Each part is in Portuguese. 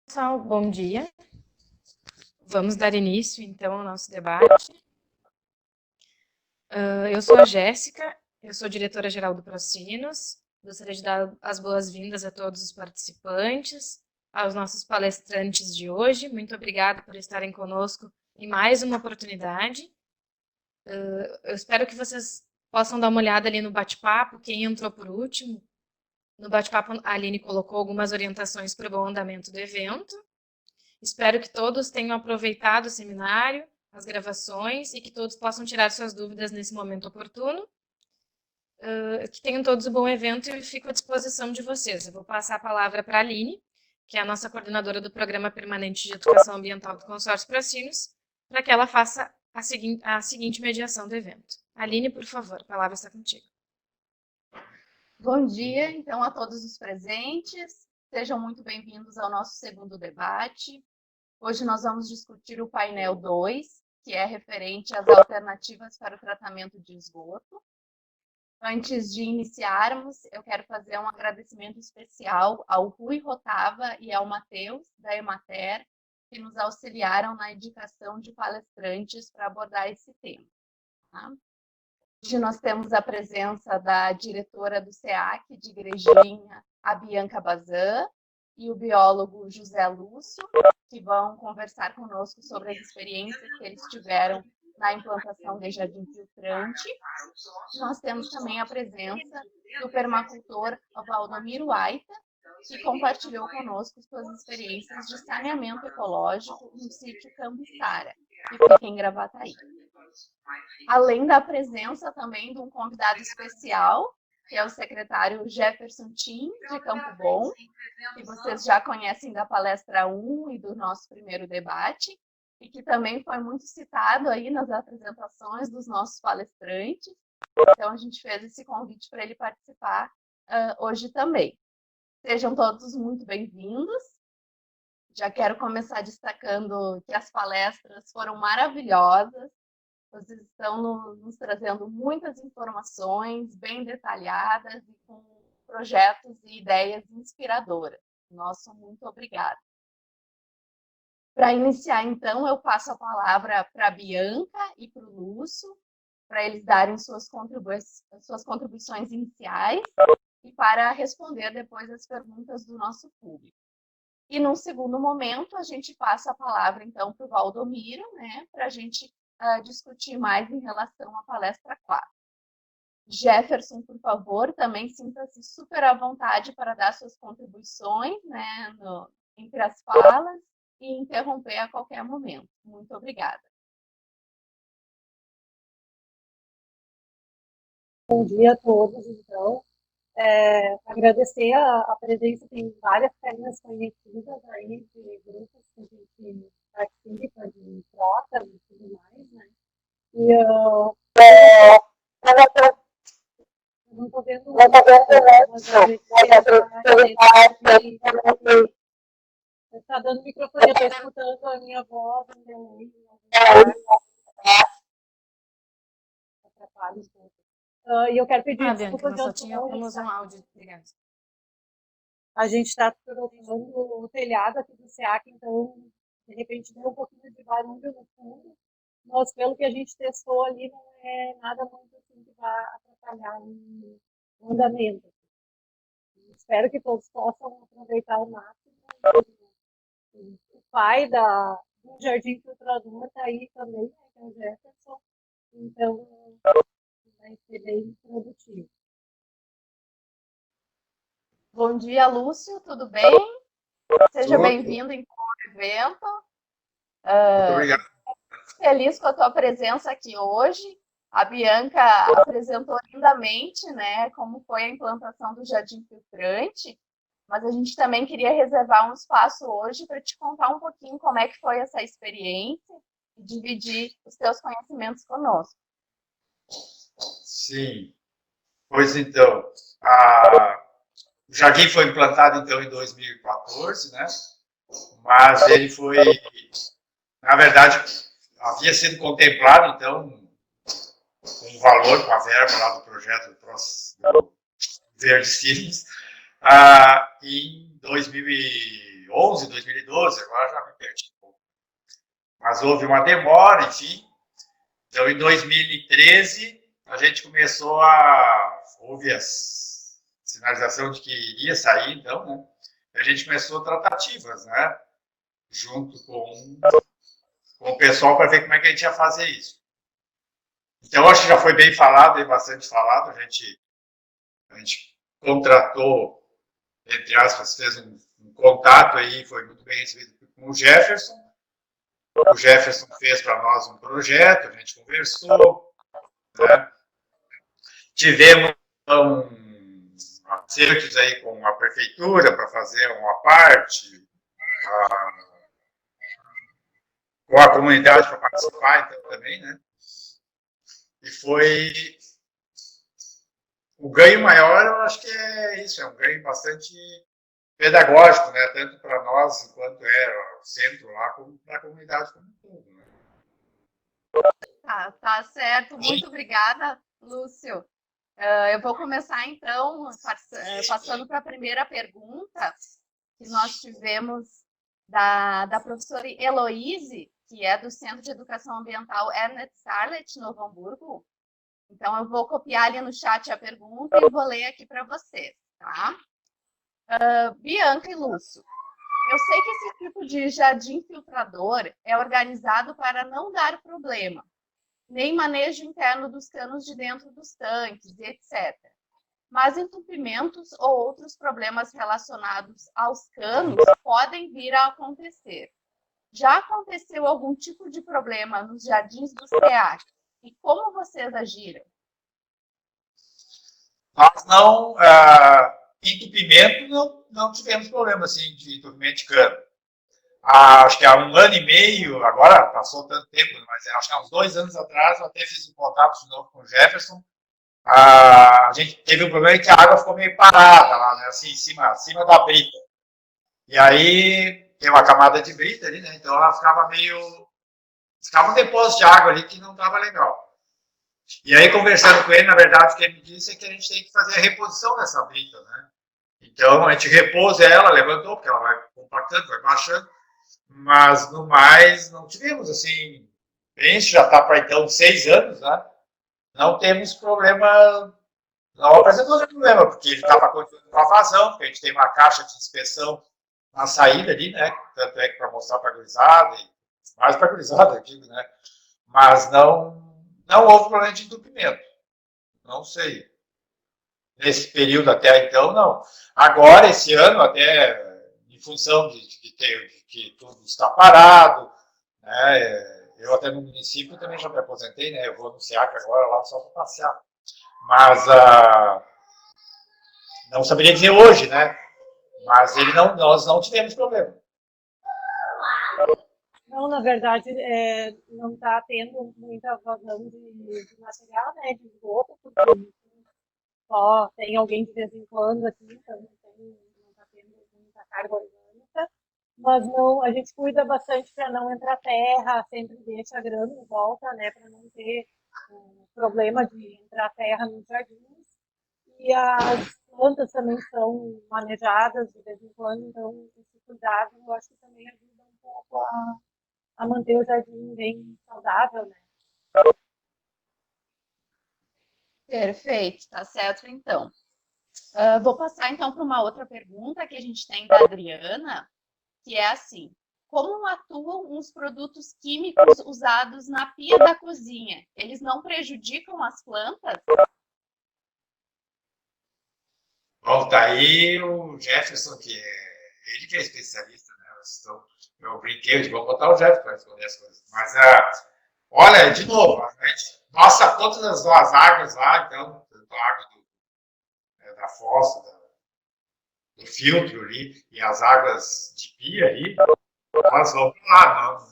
Pessoal, bom dia. Vamos dar início, então, ao nosso debate. Eu sou a Jéssica, eu sou diretora-geral do Procinos. Gostaria de dar as boas-vindas a todos os participantes, aos nossos palestrantes de hoje. Muito obrigada por estarem conosco em mais uma oportunidade. Eu espero que vocês possam dar uma olhada ali no bate-papo, quem entrou por último. No bate-papo, a Aline colocou algumas orientações para o bom andamento do evento. Espero que todos tenham aproveitado o seminário, as gravações e que todos possam tirar suas dúvidas nesse momento oportuno. Que tenham todos um bom evento e fico à disposição de vocês. Eu vou passar a palavra para a Aline, que é a nossa coordenadora do Programa Permanente de Educação Ambiental do Consórcio Procinos, para que ela faça a seguinte mediação do evento. Aline, por favor, a palavra está contigo. Bom dia, então, a todos os presentes. Sejam muito bem-vindos ao nosso segundo debate. Hoje nós vamos discutir o painel 2, que é referente às alternativas para o tratamento de esgoto. Antes de iniciarmos, eu quero fazer um agradecimento especial ao Rui Rotava e ao Matheus, da Emater, que nos auxiliaram na indicação de palestrantes para abordar esse tema. Tá? Hoje nós temos a presença da diretora do SEAC de Igrejinha, a Bianca Bazan, e o biólogo José Lúcio, que vão conversar conosco sobre as experiências que eles tiveram na implantação de jardim filtrante. Nós temos também a presença do permacultor Valdomiro Aita, que compartilhou conosco suas experiências de saneamento ecológico no sítio Cambiçara, que fica em Gravataí. Além da presença também de um convidado especial, que é o secretário Jefferson Tim, de Campo Bom, que vocês já conhecem da palestra 1 e do nosso primeiro debate, e que também foi muito citado aí nas apresentações dos nossos palestrantes. Então, a gente fez esse convite para ele participar hoje também. Sejam todos muito bem-vindos. Já quero começar destacando que as palestras foram maravilhosas. Vocês estão nos trazendo muitas informações bem detalhadas e com projetos e ideias inspiradoras. Nosso muito obrigada. Para iniciar, então, eu passo a palavra para a Bianca e para o Lúcio, para eles darem suas contribuições iniciais e para responder depois as perguntas do nosso público. E, num segundo momento, a gente passa a palavra, então, para o Valdomiro, né, para a gente discutir mais em relação à palestra 4. Jefferson, por favor, também sinta-se super à vontade para dar suas contribuições, né, entre as falas e interromper a qualquer momento. Muito obrigada. Bom dia a todos, então. Agradecer a presença, tem várias telas conhecidas aí de grupos que a gente participa, de troca e tudo mais, né? E eu não estou vendo mas a gente está dando microfone, eu estou escutando a minha voz, atrapalha um pouco. E eu quero pedir desculpas de tínhamos um áudio. Obrigada. A gente está colocando o telhado aqui do SEAC, então, de repente, deu um pouquinho de barulho no fundo, mas pelo que a gente testou ali, não é nada muito assim que vai atrapalhar o andamento. Espero que todos possam aproveitar o máximo. O pai do Jardim Filtrador está aí também, né, que é o Jefferson, então vai ser bem produtivo. Bom dia, Lúcio, tudo bem? Seja bem-vindo em ao evento. Muito obrigado. Feliz com a tua presença aqui hoje. A Bianca apresentou lindamente, né, como foi a implantação do jardim filtrante, mas a gente também queria reservar um espaço hoje para te contar um pouquinho como é que foi essa experiência e dividir os teus conhecimentos conosco. Sim. Pois então, o jardim foi implantado então em 2014, né? Mas ele foi, na verdade, havia sido contemplado então com um valor, com a verba lá do projeto do Verde Cities, em 2011, 2011, 2012, agora já me perdi um pouco. Mas houve uma demora, enfim. Então, em 2013, a gente começou houve a sinalização de que iria sair, então, né? A gente começou tratativas, né? Junto com o pessoal para ver como é que a gente ia fazer isso. Então, acho que já foi bem falado, bastante falado. A gente contratou, entre aspas, fez um contato aí, foi muito bem recebido com o Jefferson. O Jefferson fez para nós um projeto, a gente conversou, né? Tivemos acertos aí com a prefeitura para fazer uma parte, com a comunidade para participar então, também, né? E foi o ganho maior, eu acho que é isso, é um ganho bastante pedagógico, né? Tanto para nós, enquanto era o centro lá, como para a comunidade como um todo, né? Tá certo. Muito obrigada, Lúcio. Eu vou começar, então, passando para a primeira pergunta que nós tivemos da professora Heloíse, que é do Centro de Educação Ambiental Ernest Scarlett, Novo Hamburgo. Então, eu vou copiar ali no chat a pergunta e vou ler aqui para vocês, tá? Bianca e Lúcio, eu sei que esse tipo de jardim filtrador é organizado para não dar problema, nem manejo interno dos canos de dentro dos tanques, etc. Mas entupimentos ou outros problemas relacionados aos canos podem vir a acontecer. Já aconteceu algum tipo de problema nos jardins do SEAC? E como vocês agiram? Nós não, entupimento, não tivemos problema assim, de entupimento de cano. Acho que há 1 ano e meio, agora passou tanto tempo, mas acho que há uns 2 anos atrás, eu até fiz um contato de novo com o Jefferson. A gente teve um problema que a água ficou meio parada lá, né, assim, acima da brita. E aí tem uma camada de brita ali, né? Então ela ficava ficava um depósito de água ali que não estava legal. E aí, conversando com ele, na verdade, o que ele me disse é que a gente tem que fazer a reposição dessa brita, né? Então, a gente repôs ela, levantou, porque ela vai compactando, vai baixando, mas, no mais, não tivemos, assim, isso já está para, então, 6 anos, né? Não temos problema, não apresentou problema, porque ele estava continuando com a vazão, porque a gente tem uma caixa de inspeção na saída ali, né? Tanto é que para mostrar para a gurizada, mais para a gurizada, eu digo, né? Mas não houve problema de entupimento. Não sei. Nesse período até então, não. Agora, esse ano, até em função de que tudo está parado, né? Eu até no município também já me aposentei, né? Eu vou no SEAC agora lá só para passear. Mas não saberia dizer hoje, né? Mas nós não tivemos problema. Não, na verdade, não está tendo muita vazão de material, né, de esgoto, porque só tem alguém de vez em quando aqui, então não está tendo muita carga orgânica. Mas não, a gente cuida bastante para não entrar terra, sempre deixa grama em volta, né, para não ter problema de entrar terra nos jardins. E as plantas também são manejadas de vez em quando, então esse cuidado eu acho que também ajuda um pouco a manter o jardim bem saudável, né? Perfeito, tá certo então. Vou passar então para uma outra pergunta que a gente tem da Adriana, que é assim: como atuam os produtos químicos usados na pia da cozinha? Eles não prejudicam as plantas? Bom, tá aí o Jefferson, ele que é especialista, né? Então, eu brinquei, de vamos botar o Jefferson para responder as coisas. Mas, olha, de novo, a gente passa todas as duas águas lá, então, a água da fossa, do filtro ali, e as águas de pia ali, elas vão para lá.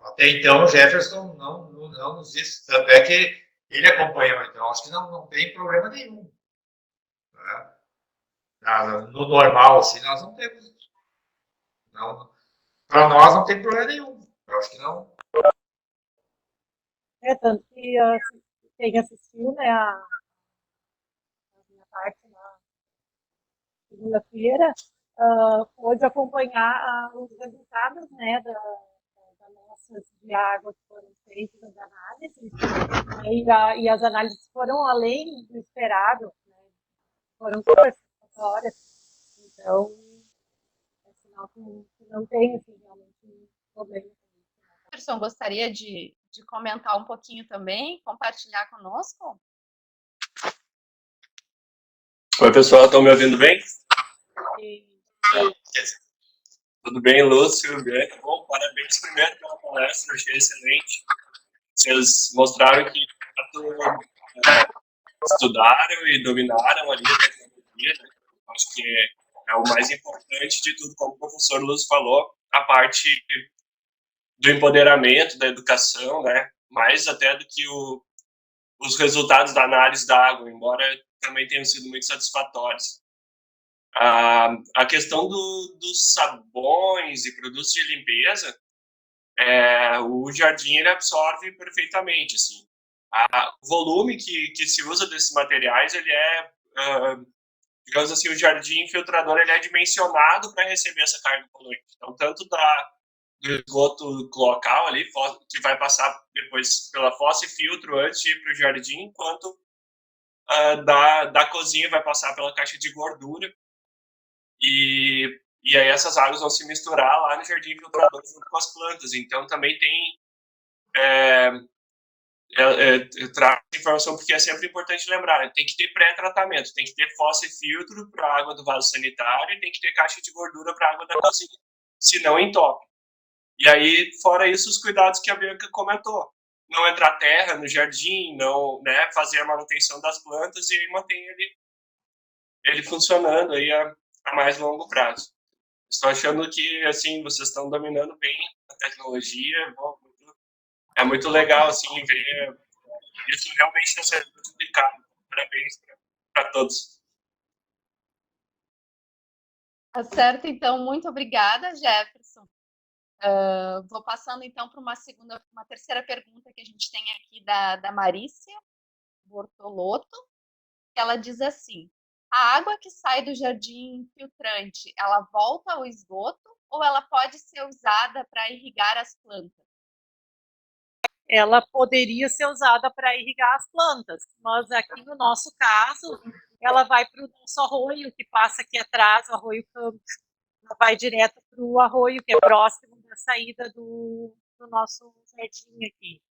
Até então, o Jefferson não nos disse, tanto é que ele acompanhou, então acho que não tem problema nenhum. Né? No normal, assim, nós não temos. Para nós não tem problema nenhum. Eu acho que não. Tanto que quem assistiu, né, a minha parte na segunda-feira, pôde acompanhar os resultados, né, das amostras de água que foram feitas, as análises, e as análises foram além do esperado, né, foram super satisfatórias. Então, é sinal que não tem assim, realmente um problema. Jefferson, gostaria de comentar um pouquinho também, compartilhar conosco? Oi, pessoal, estão me ouvindo bem? E, Tudo bem, Lúcio, Bianca? Bom, parabéns primeiro pela palestra, achei excelente. Vocês mostraram que estudaram e dominaram ali a tecnologia, né? Acho que é o mais importante de tudo, como o professor Lúcio falou, a parte do empoderamento, da educação, né? Mais até do que os resultados da análise da água, embora também tenham sido muito satisfatórios. A questão dos sabões e produtos de limpeza, o jardim ele absorve perfeitamente, assim. O volume que se usa desses materiais, ele digamos assim, o jardim filtrador ele é dimensionado para receber essa carga poluente. Então, tanto do esgoto local ali, que vai passar depois pela fossa e filtro antes de ir para o jardim, quanto da cozinha vai passar pela caixa de gordura. E aí essas águas vão se misturar lá no jardim filtrador junto com as plantas. Então também tem eu trago essa informação porque é sempre importante lembrar, né? Tem que ter pré-tratamento, tem que ter fossa e filtro para a água do vaso sanitário e tem que ter caixa de gordura para a água da cozinha, senão entope. E aí, fora isso, os cuidados que a Bianca comentou. Não entrar terra no jardim, não, né, fazer a manutenção das plantas e aí mantém ele funcionando aí a mais longo prazo. Estou achando que, assim, vocês estão dominando bem a tecnologia. É muito legal, assim, ver isso realmente está sendo multiplicado. Parabéns para todos. Tá certo, então, muito obrigada, Jefferson. Vou passando, então, para uma terceira pergunta que a gente tem aqui da Marícia Bortolotto. Ela diz assim: a água que sai do jardim filtrante, ela volta ao esgoto ou ela pode ser usada para irrigar as plantas? ela poderia ser usada para irrigar as plantas, mas aqui no nosso caso, ela vai para o nosso arroio, que passa aqui atrás, o Arroio Campos. Ela vai direto para o arroio, que é próximo da saída do nosso jardim aqui.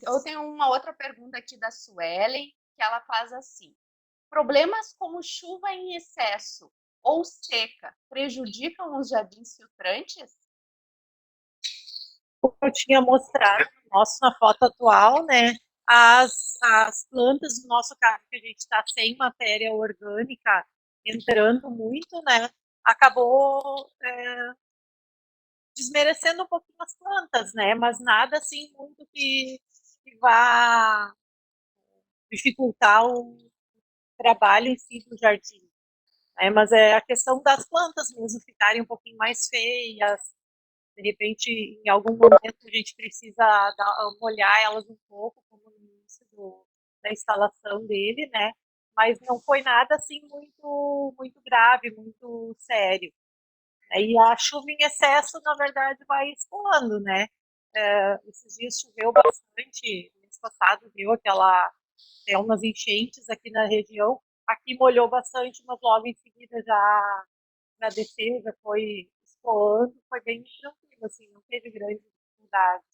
Eu tenho uma outra pergunta aqui da Suelen, que ela faz assim: problemas como chuva em excesso ou seca prejudicam os jardins filtrantes? Como eu tinha mostrado na foto atual, né, as plantas, no nosso caso, que a gente está sem matéria orgânica entrando muito, né, acabou desmerecendo um pouquinho as plantas, né, mas nada assim muito que vá dificultar o trabalho em si do jardim. Mas é a questão das plantas mesmo ficarem um pouquinho mais feias. De repente, em algum momento, a gente precisa molhar elas um pouco, como no início da instalação dele, né? Mas não foi nada assim muito grave, muito sério. E a chuva em excesso, na verdade, vai escoando, né? Esses dias choveu bastante, mês passado deu umas enchentes aqui na região. Aqui molhou bastante, mas logo em seguida já desceu, já foi escoando, foi bem tranquilo, assim, não teve grandes dificuldades.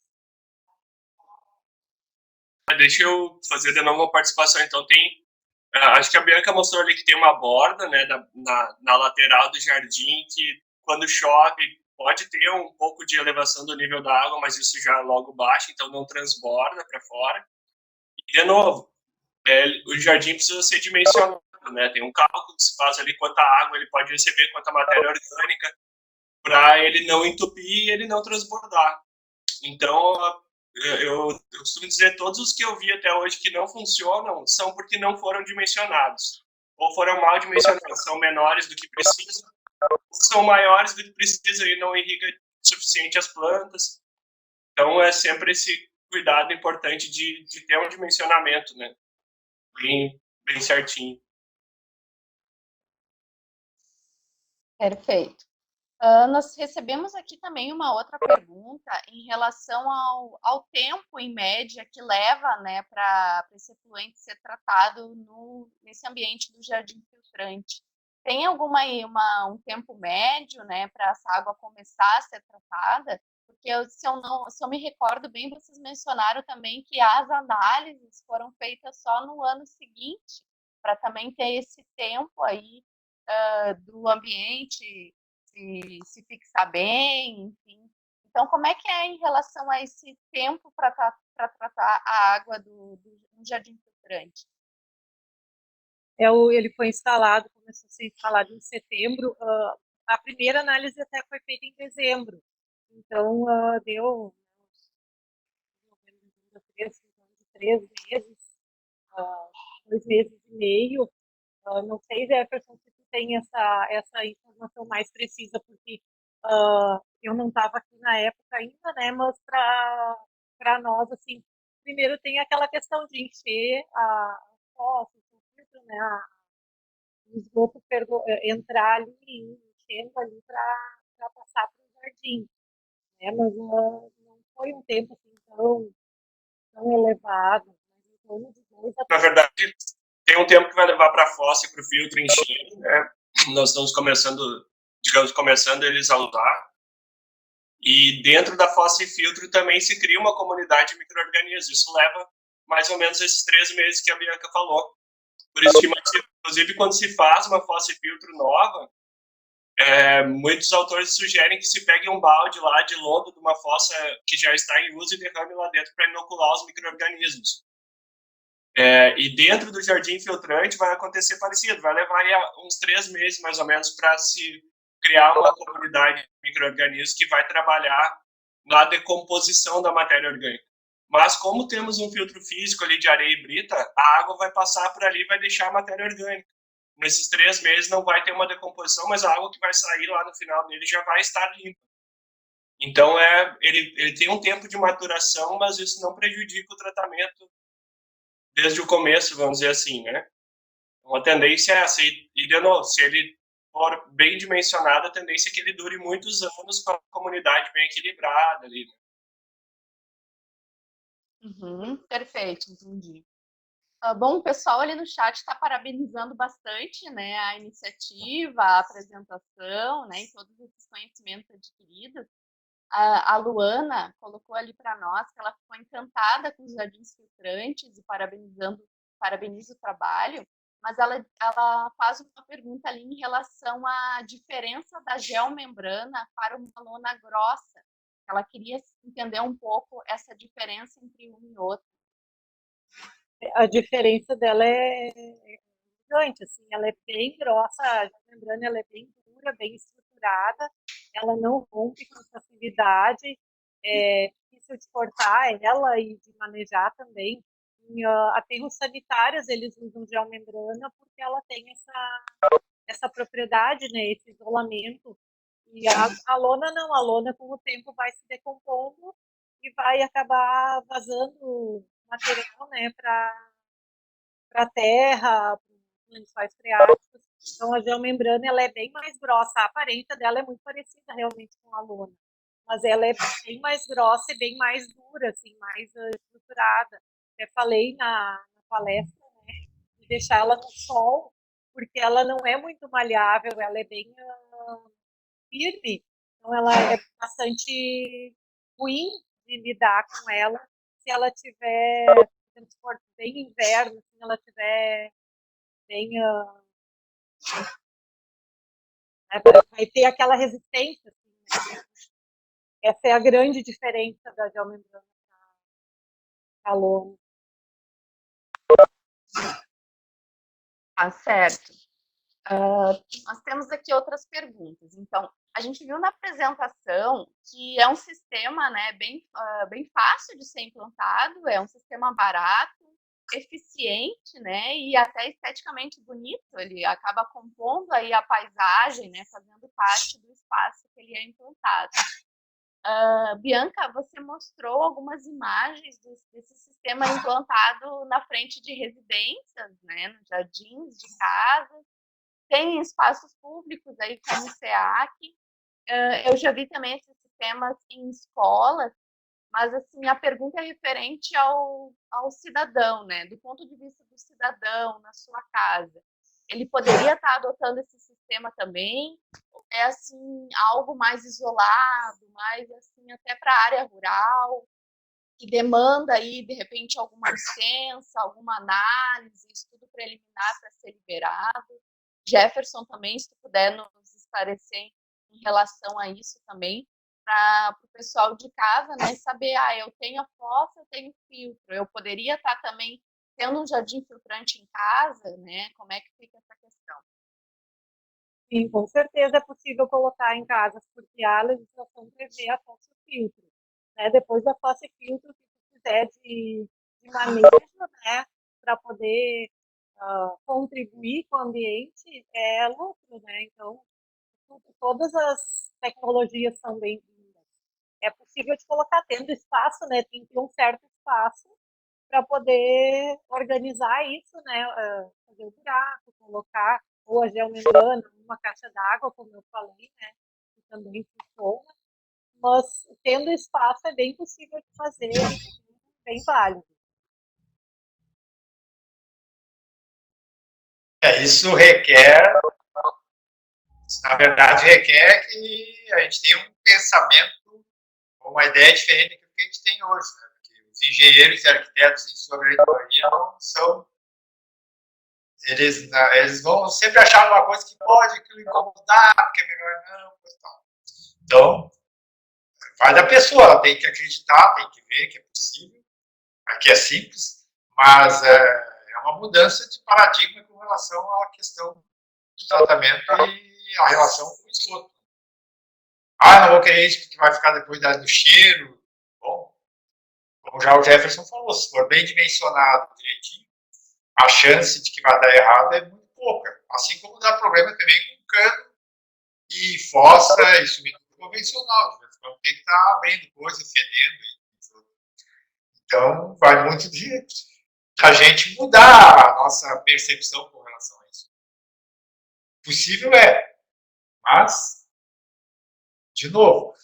Deixa eu fazer de novo uma participação. Então, acho que a Bianca mostrou ali que tem uma borda, né, na lateral do jardim, que quando chove pode ter um pouco de elevação do nível da água, mas isso já logo baixa, então não transborda para fora. E, de novo, o jardim precisa ser dimensionado, né? Tem um cálculo que se faz ali quanta água ele pode receber, quanta matéria orgânica, para ele não entupir e ele não transbordar. Então, eu costumo dizer, todos os que eu vi até hoje que não funcionam são porque não foram dimensionados. Ou foram mal dimensionados, são menores do que precisa, ou são maiores do que precisa e não irriga o suficiente as plantas. Então, é sempre esse cuidado importante de ter um dimensionamento, né? Bem certinho. Perfeito. Nós recebemos aqui também uma outra pergunta em relação ao tempo, em média, que leva, né, para esse efluente ser tratado nesse ambiente do jardim filtrante. Tem um tempo médio, né, para essa água começar a ser tratada? Porque se eu me recordo bem, vocês mencionaram também que as análises foram feitas só no ano seguinte, para também ter esse tempo aí do ambiente se fixar bem, enfim. Então, como é que é em relação a esse tempo para tratar a água do jardim filtrante? Ele foi instalado, começou a ser instalado em setembro. A primeira análise até foi feita em dezembro. Então, deu três meses, 2 meses e meio. Não sei, Jefferson, se tu tem essa informação mais precisa, porque eu não estava aqui na época ainda, né? Mas para nós, assim, primeiro tem aquela questão de encher a fossa, o filtro, né? O esgoto entrar ali, enchendo ali para passar para o jardim, né? Mas não foi um tempo assim tão elevado, mas em torno de 2 a Na 3 verdade, tem um tempo que vai levar para a fossa e para o filtro encher, né? Nós estamos começando eles a usar. E dentro da fossa e filtro também se cria uma comunidade de micro-organismos. Isso leva mais ou menos esses 3 meses que a Bianca falou. Por estimativa, inclusive, quando se faz uma fossa e filtro nova, muitos autores sugerem que se pegue um balde lá de lodo de uma fossa que já está em uso e derrame lá dentro para inocular os micro-organismos. E dentro do jardim filtrante vai acontecer parecido, vai levar aí uns 3 meses mais ou menos para se criar uma comunidade de micro-organismos que vai trabalhar na decomposição da matéria orgânica. Mas como temos um filtro físico ali de areia e brita, a água vai passar por ali e vai deixar a matéria orgânica. Nesses 3 meses não vai ter uma decomposição, mas a água que vai sair lá no final dele já vai estar limpa. Então, ele tem um tempo de maturação, mas isso não prejudica o tratamento desde o começo, vamos dizer assim, né? Uma tendência é essa. E de novo, se ele for bem dimensionado, a tendência é que ele dure muitos anos com a comunidade bem equilibrada ali. Perfeito, entendi. Bom, o pessoal ali no chat está parabenizando bastante, né, a iniciativa, a apresentação, né, e todos esses conhecimentos adquiridos. A Luana colocou ali para nós que ela ficou encantada com os jardins filtrantes e parabeniza o trabalho, mas ela faz uma pergunta ali em relação à diferença da geomembrana para uma lona grossa. Ela queria entender um pouco essa diferença entre um e outro. A diferença dela é gigante, assim, ela é bem grossa, a membrana ela é bem dura, bem estruturada, ela não rompe com facilidade, é difícil de cortar ela e de manejar também. Em aterros sanitários eles usam geomembrana porque ela tem essa propriedade, né, esse isolamento. E a lona não, a lona com o tempo vai se decompondo e vai acabar vazando material, né, para a terra, para os lençóis freáticos. Então, a geomembrana ela é bem mais grossa. A aparência dela é muito parecida realmente com a lona, mas ela é bem mais grossa e bem mais dura, assim, mais estruturada. Eu falei na palestra, né, de deixar ela no sol, porque ela não é muito maleável, ela é bem firme, então ela é bastante ruim de lidar com ela se ela tiver, se for bem inverno, se ela tiver bem, vai ter aquela resistência, assim, né? Essa é a grande diferença da geomembrana para a lona. Tá certo. Nós temos aqui outras perguntas. Então, a gente viu na apresentação que é um sistema, né, bem fácil de ser implantado, é um sistema barato, eficiente, né, e até esteticamente bonito. Ele acaba compondo aí a paisagem, né, fazendo parte do espaço que ele é implantado. Bianca, você mostrou algumas imagens desse sistema implantado na frente de residências, né, nos jardins de casas. Tem espaços públicos aí como o SEAC. Eu já vi também esses sistemas em escolas, mas assim, a pergunta é referente ao cidadão, né? Do ponto de vista do cidadão na sua casa. Ele poderia estar adotando esse sistema também? É assim, algo mais isolado, mais assim, até para a área rural, que demanda aí, de repente, alguma licença, alguma análise, estudo preliminar para ser liberado. Jefferson também, se tu puder nos esclarecer em relação a isso também, para o pessoal de casa, né, saber, eu tenho a fossa, eu tenho filtro, eu poderia estar também tendo um jardim filtrante em casa, né, como é que fica essa questão? Sim, com certeza é possível colocar em casas, porque a legislação prevê a fossa filtro. Né? Depois da fossa filtro, se tu quiser de manejo, né, para poder contribuir com o ambiente, é lucro, né? Então, todas as tecnologias são bem-vindas. É possível de colocar tendo espaço, né? Tem que ter um certo espaço para poder organizar isso, né? Fazer o buraco, colocar ou a geomembrana, uma caixa d'água, como eu falei, né? Que também funciona. Mas tendo espaço é bem possível de fazer, bem válido. Isso requer, na verdade, requer que a gente tenha um pensamento, uma ideia diferente do que a gente tem hoje. Né? Porque os engenheiros e arquitetos, em sua grande maioria, não são. Eles vão sempre achar uma coisa que pode aquilo incomodar, porque é melhor não. Então, vai da pessoa, ela tem que acreditar, tem que ver que é possível, que é simples, mas é uma mudança de paradigma com relação à questão do tratamento e a relação com o esgoto. Não vou querer isso porque vai ficar depois do cheiro. Bom, como já o Jefferson falou, se for bem dimensionado direitinho, a chance de que vai dar errado é muito pouca. Assim como dá problema também com cano e fossa e sumidouro convencional. Então tem que estar abrindo coisa, fedendo. Então vai muito de a gente mudar a nossa percepção com relação a isso. Possível é, mas, de novo,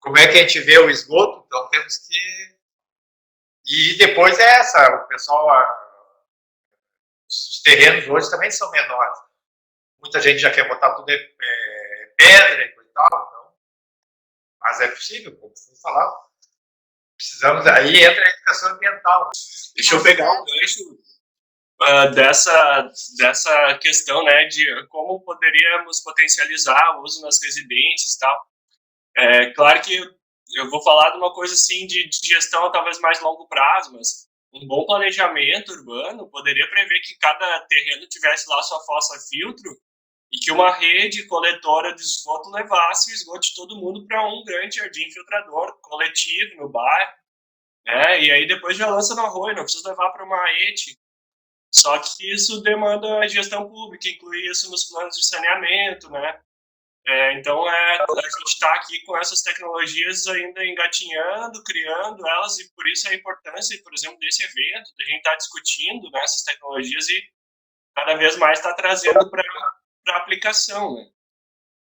como é que a gente vê o esgoto? Então temos que. E depois é essa, o pessoal, os terrenos hoje também são menores. Muita gente já quer botar tudo pedra e coisa e tal, então, mas é possível, como foi falado. Precisamos, aí entra a educação ambiental. Deixa eu pegar um gancho dessa questão, né, de como poderíamos potencializar o uso nas residências e tal. Claro que eu vou falar de uma coisa assim de gestão talvez mais longo prazo, mas um bom planejamento urbano poderia prever que cada terreno tivesse lá sua fossa filtro e que uma rede coletora de esgoto levasse o esgoto de todo mundo para um grande jardim filtrador coletivo no bairro, né? E aí depois já lança no arroio, não precisa levar para uma ET. Só que isso demanda a gestão pública, incluir isso nos planos de saneamento, né? Então, a gente está aqui com essas tecnologias ainda engatinhando, criando elas, e por isso a importância, por exemplo, desse evento, da gente estar discutindo, né, essas tecnologias e cada vez mais está trazendo para a aplicação,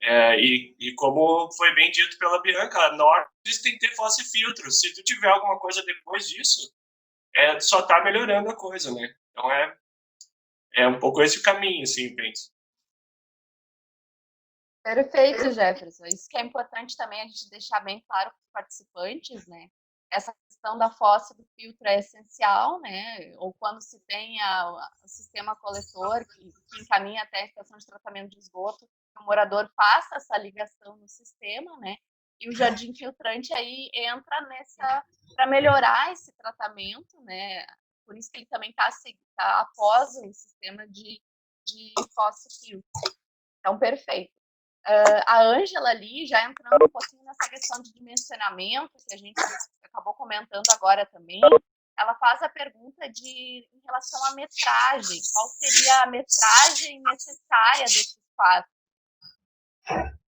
né? E como foi bem dito pela Bianca, a norma tem que ter fossa e filtro. Se tu tiver alguma coisa depois disso, só está melhorando a coisa, né? Então, é um pouco esse o caminho, assim, penso. Perfeito, Jefferson. Isso que é importante também a gente deixar bem claro para os participantes, né? Essa questão da fossa do filtro é essencial, né? Ou quando se tem o sistema coletor que encaminha até a estação de tratamento de esgoto, que o morador faça essa ligação no sistema, né? E o jardim filtrante aí entra nessa para melhorar esse tratamento, né? Por isso que ele também está após o sistema de fossa filtro. Então, perfeito. A Ângela ali, já entrando um pouquinho nessa questão de dimensionamento, que a gente acabou comentando agora também, ela faz a pergunta em relação à metragem. Qual seria a metragem necessária desse espaço?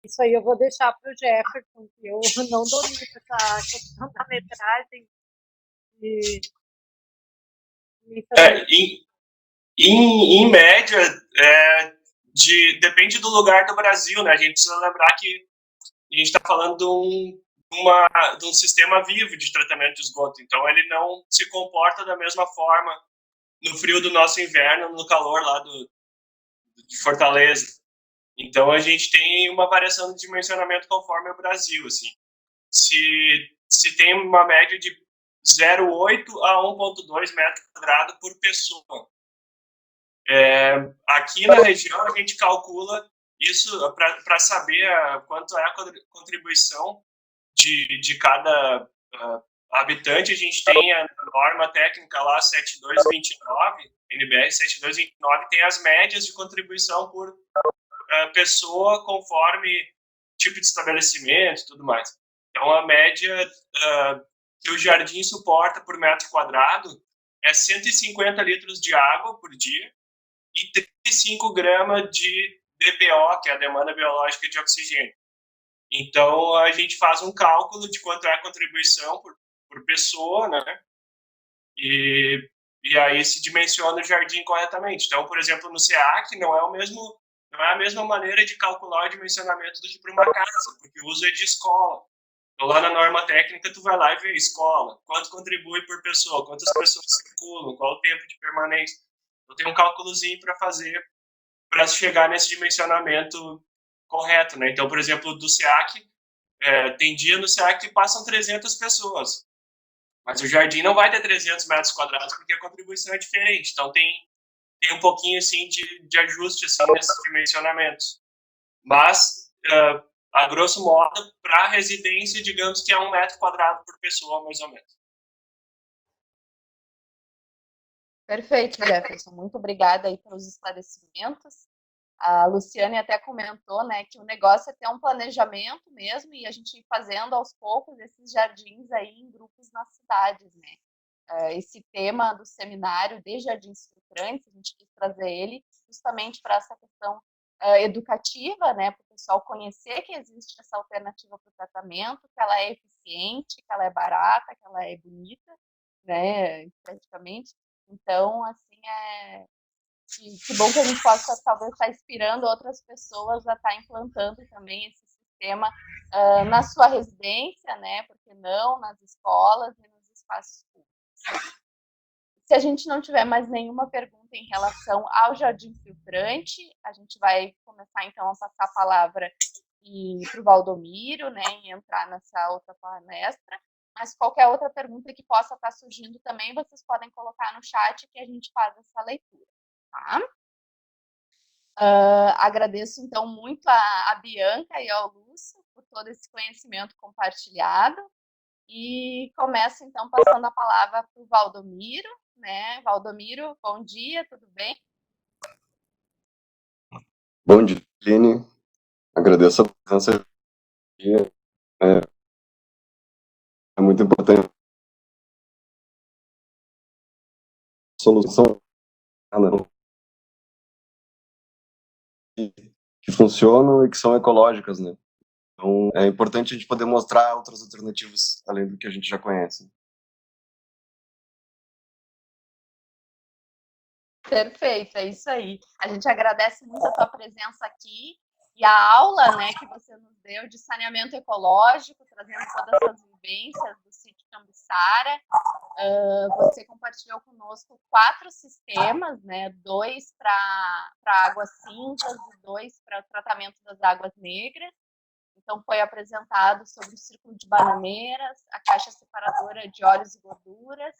Isso aí eu vou deixar para o Jefferson, que eu não domino essa questão da metragem. Em média, depende do lugar do Brasil, né? A gente precisa lembrar que a gente está falando de um sistema vivo de tratamento de esgoto, então ele não se comporta da mesma forma no frio do nosso inverno, no calor lá de Fortaleza. Então a gente tem uma variação de dimensionamento conforme o Brasil, assim. Se tem uma média de 0,8 a 1,2 metros quadrados por pessoa. Aqui na região a gente calcula isso para saber quanto é a contribuição de cada habitante. A gente tem a norma técnica lá 7229, NBR 7229, tem as médias de contribuição por pessoa conforme tipo de estabelecimento e tudo mais. Então a média que o jardim suporta por metro quadrado é 150 litros de água por dia e 35 gramas de DBO, que é a demanda biológica de oxigênio. Então, a gente faz um cálculo de quanto é a contribuição por pessoa, né? E aí se dimensiona o jardim corretamente. Então, por exemplo, no SEAC não é a mesma maneira de calcular o dimensionamento do que para uma casa, porque o uso é de escola. Então, lá na norma técnica, tu vai lá e vê escola, quanto contribui por pessoa, quantas pessoas circulam, qual o tempo de permanência. Então, tem um cálculozinho para fazer para chegar nesse dimensionamento correto, né? Então, por exemplo, do SEAC, tem dia no SEAC que passam 300 pessoas, mas o jardim não vai ter 300 metros quadrados porque a contribuição é diferente. Então, tem um pouquinho, assim, de ajuste, assim, nesses dimensionamentos. Mas, a grosso modo, para residência, digamos que é 1 metro quadrado por pessoa, mais ou menos. Perfeito, Jefferson. Muito obrigada aí pelos esclarecimentos. A Luciane até comentou, né, que o negócio é ter um planejamento mesmo e a gente ir fazendo aos poucos esses jardins aí em grupos nas cidades, né. Esse tema do seminário de jardins filtrantes, a gente quis trazer ele justamente para essa questão educativa, né, para o pessoal conhecer que existe essa alternativa para o tratamento, que ela é eficiente, que ela é barata, que ela é bonita, né, praticamente. Então, assim, que bom que a gente possa talvez estar inspirando outras pessoas a estar implantando também esse sistema na sua residência, né? Porque não nas escolas e nos espaços públicos. Se a gente não tiver mais nenhuma pergunta em relação ao jardim filtrante, a gente vai começar então a passar a palavra para o Valdomiro, né? E entrar nessa outra palestra. Mas qualquer outra pergunta que possa estar surgindo também, vocês podem colocar no chat que a gente faz essa leitura. Tá? Agradeço, então, muito a Bianca e ao Lúcio por todo esse conhecimento compartilhado. E começo, então, passando a palavra para o Valdomiro. Né? Valdomiro, bom dia, tudo bem? Bom dia, Aline. Agradeço a presença aqui. É muito importante a solução que funcionam e que são ecológicas, né? Então, é importante a gente poder mostrar outras alternativas além do que a gente já conhece. Perfeito, é isso aí. A gente agradece muito a tua presença aqui e a aula, né, que você nos deu de saneamento ecológico, trazendo todas as vivências do sítio Cambiçara. Você compartilhou conosco 4 sistemas, né, 2 para águas cinzas e 2 para o tratamento das águas negras. Então, foi apresentado sobre o círculo de bananeiras, a caixa separadora de óleos e gorduras,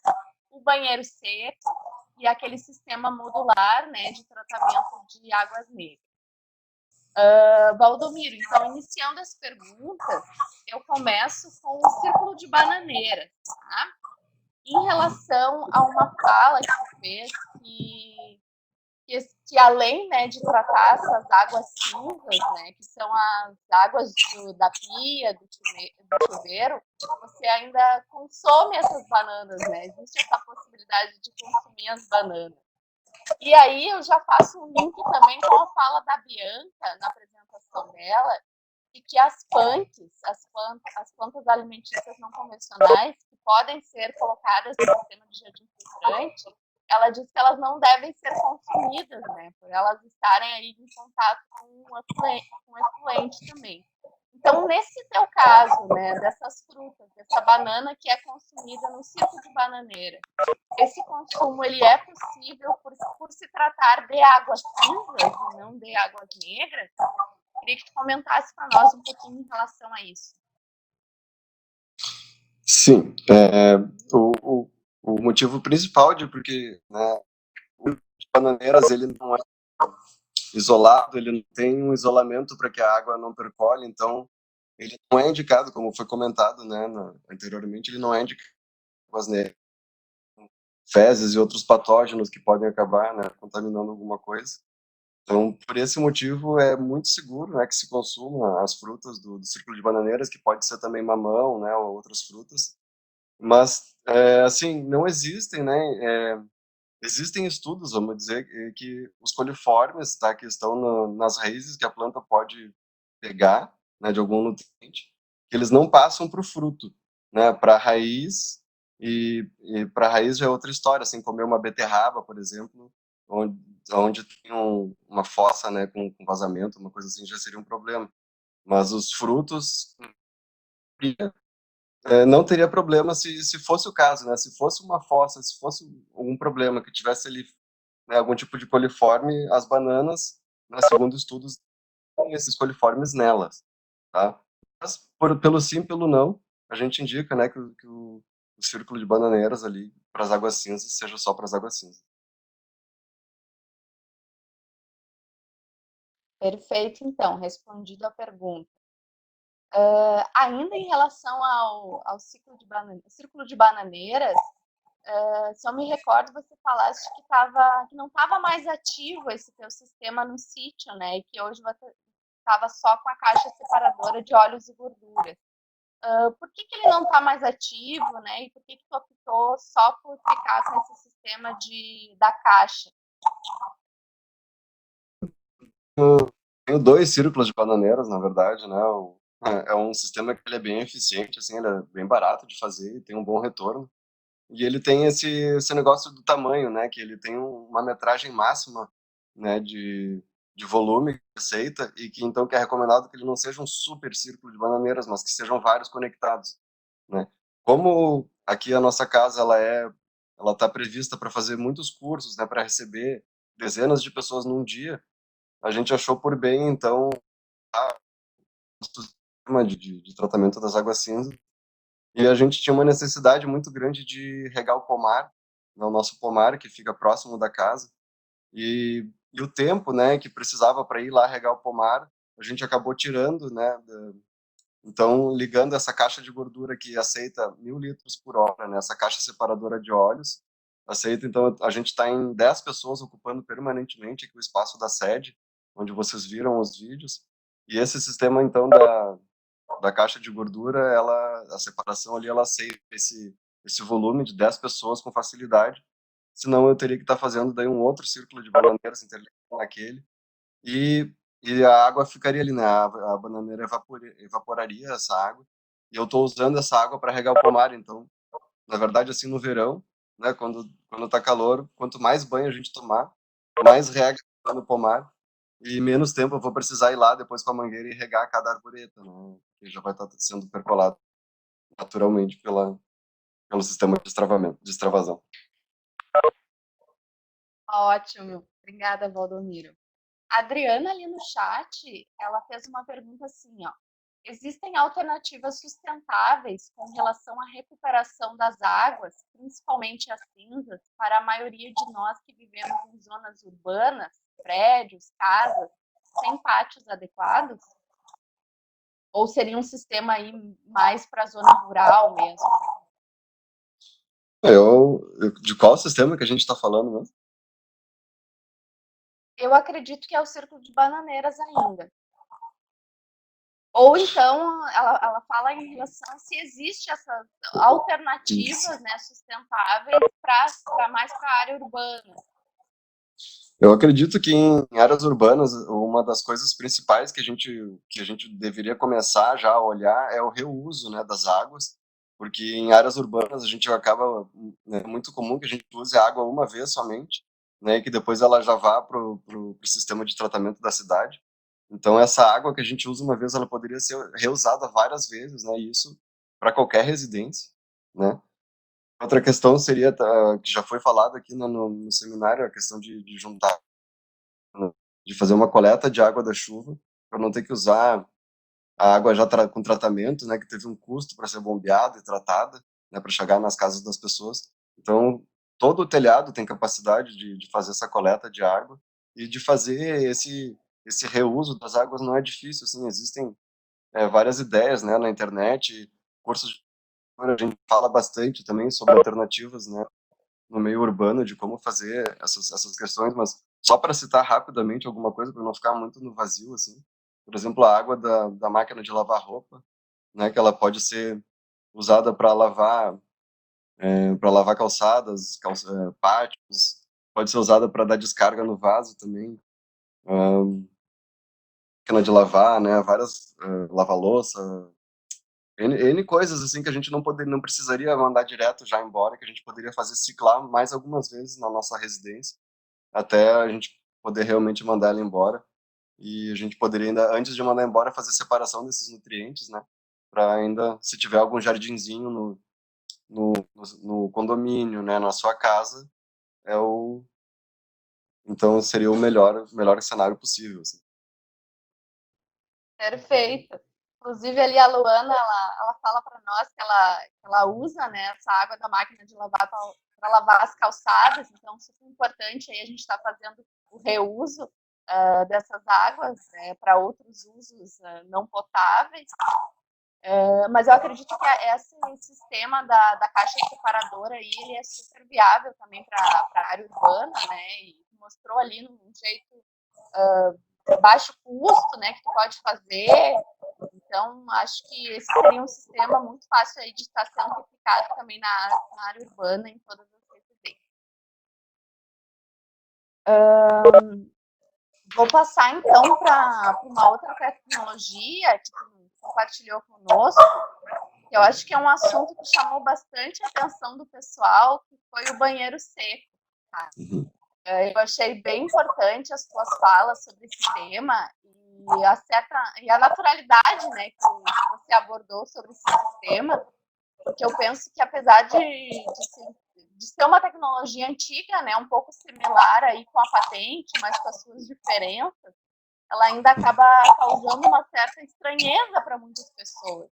o banheiro seco e aquele sistema modular, né, de tratamento de águas negras. Valdomiro, então, iniciando as perguntas, eu começo com o círculo de bananeiras, tá? Em relação a uma fala que você fez que além, né, de tratar essas águas cinzas, né, que são as águas da pia, do chuveiro, você ainda consome essas bananas, né? Existe essa possibilidade de consumir as bananas. E aí eu já faço um link também com a fala da Bianca na apresentação dela, e que as plantas alimentícias não convencionais, que podem ser colocadas no sistema de jardim filtrante, ela diz que elas não devem ser consumidas, né, por elas estarem aí em contato com o efluente também. Então, nesse teu caso, né, dessas frutas, dessa banana que é consumida no circo de bananeira, esse consumo ele é possível por se tratar de águas cinzas e não de águas negras? Queria que tu comentasse para nós um pouquinho em relação a isso. Sim, o motivo principal de porque, né, o de Bananeiras ele não é isolado, ele não tem um isolamento para que a água não percole, então ele não é indicado, como foi comentado, né, anteriormente, ele não é indicado para águas negras, fezes e outros patógenos que podem acabar, né, contaminando alguma coisa. Então, por esse motivo, é muito seguro, né, que se consuma as frutas do círculo de bananeiras, que pode ser também mamão, né, ou outras frutas. Mas, assim, não existem, né, existem estudos, vamos dizer, que os coliformes, tá, que estão nas raízes que a planta pode pegar, né, de algum nutriente, que eles não passam para o fruto, né, para a raiz, e para a raiz já é outra história, assim, comer uma beterraba, por exemplo, onde tem uma fossa, né, com vazamento, uma coisa assim, já seria um problema. Mas os frutos, não teria problema se fosse o caso, né? Se fosse uma fossa, se fosse algum problema que tivesse ali, né, algum tipo de coliforme, as bananas, né, segundo estudos, tem esses coliformes nelas, tá? Mas pelo sim, pelo não, a gente indica, né, que o círculo de bananeiras ali para as águas cinzas seja só para as águas cinzas. Perfeito, então, respondido a pergunta. Ainda em relação ao círculo de bananeiras, se eu me recordo, você falaste que não estava mais ativo esse teu sistema no sítio, né? E que hoje você estava só com a caixa separadora de óleos e gorduras. Por que ele não está mais ativo, né? E por que tu optou só por ficar com esse sistema da caixa? Tenho 2 círculos de bananeiras, na verdade, né? É um sistema que ele é bem eficiente, assim, ele é bem barato de fazer e tem um bom retorno. E ele tem esse negócio do tamanho, né? Que ele tem uma metragem máxima, né? De volume que aceita e que então que é recomendado que ele não seja um super círculo de bananeiras, mas que sejam vários conectados, né? Como aqui a nossa casa ela está prevista para fazer muitos cursos, né? Para receber dezenas de pessoas num dia, a gente achou por bem então o sistema de tratamento das águas cinzas e a gente tinha uma necessidade muito grande de regar o pomar, né, o nosso pomar que fica próximo da casa, e o tempo, né, que precisava para ir lá regar o pomar, a gente acabou tirando, né, então ligando essa caixa de gordura que aceita 1.000 litros por hora, né, essa caixa separadora de óleos, aceita, então a gente está em 10 pessoas ocupando permanentemente aqui o espaço da sede, onde vocês viram os vídeos, e esse sistema então da caixa de gordura, a separação ali, ela aceita esse volume de 10 pessoas com facilidade, senão eu teria que estar fazendo daí um outro círculo de bananeiras interligado naquele, e, e a água ficaria ali, né, a bananeira evaporaria essa água, e eu estou usando essa água para regar o pomar, então, na verdade, assim, no verão, né, quando tá calor, quanto mais banho a gente tomar, mais rega no pomar, e menos tempo eu vou precisar ir lá depois com a mangueira e regar cada arboreta, né? Que já vai estar sendo percolado naturalmente pelo sistema de extravasão. Ótimo, obrigada, Valdomiro. A Adriana ali no chat, ela fez uma pergunta assim, ó. Existem alternativas sustentáveis com relação à recuperação das águas, principalmente as cinzas, para a maioria de nós que vivemos em zonas urbanas, prédios, casas, sem pátios adequados? Ou seria um sistema aí mais para a zona rural mesmo? De qual sistema que a gente está falando mesmo? Eu acredito que é o círculo de bananeiras ainda. Ou então, ela fala em relação a se existe essas alternativas, né, sustentáveis mais para a área urbana. Eu acredito que em áreas urbanas, uma das coisas principais que a gente deveria começar já a olhar é o reuso, né, das águas, porque em áreas urbanas a gente acaba, né, é muito comum que a gente use a água uma vez somente, né, e que depois ela já vá pro sistema de tratamento da cidade. Então essa água que a gente usa uma vez, ela poderia ser reusada várias vezes, né, e isso para qualquer residência, né. Outra questão seria, que já foi falado aqui no seminário, a questão de juntar, né, de fazer uma coleta de água da chuva, para não ter que usar a água já com tratamento, né, que teve um custo para ser bombeada e tratada, né, para chegar nas casas das pessoas. Então, todo o telhado tem capacidade de fazer essa coleta de água e de fazer esse reuso das águas não é difícil, assim, existem várias ideias, né, na internet, cursos de a gente fala bastante também sobre alternativas, né, no meio urbano de como fazer essas questões, mas só para citar rapidamente alguma coisa, para não ficar muito no vazio, assim. Por exemplo, a água da máquina de lavar roupa, né, que ela pode ser usada para lavar calçadas, pátios, pode ser usada para dar descarga no vaso também. Máquina de lavar, né, várias, lava-louça, N coisas assim que a gente não precisaria mandar direto já embora, que a gente poderia fazer ciclar mais algumas vezes na nossa residência, até a gente poder realmente mandar ela embora. E a gente poderia ainda, antes de mandar embora, fazer separação desses nutrientes, né? Para ainda, se tiver algum jardinzinho no condomínio, né, na sua casa, então seria o melhor cenário possível, assim. Perfeito. Inclusive, ali a Luana, ela fala para nós que ela usa, né, essa água da máquina de lavar para lavar as calçadas, então super importante aí a gente está fazendo o reuso dessas águas para outros usos não potáveis. Mas eu acredito que esse sistema da caixa separadora aí, ele é super viável também para a área urbana, né, e mostrou ali num jeito baixo custo, né, que tu pode fazer. Então, acho que esse seria um sistema muito fácil aí de estar sendo replicado também na área urbana, em todas as residências. Vou passar, então, para uma outra tecnologia que tu compartilhou conosco, que eu acho que é um assunto que chamou bastante a atenção do pessoal, que foi o banheiro seco. Tá? Eu achei bem importante as tuas falas sobre esse tema e a naturalidade, né, que você abordou sobre esse sistema, porque eu penso que apesar de ser uma tecnologia antiga, né, um pouco similar aí com a patente, mas com as suas diferenças, ela ainda acaba causando uma certa estranheza para muitas pessoas.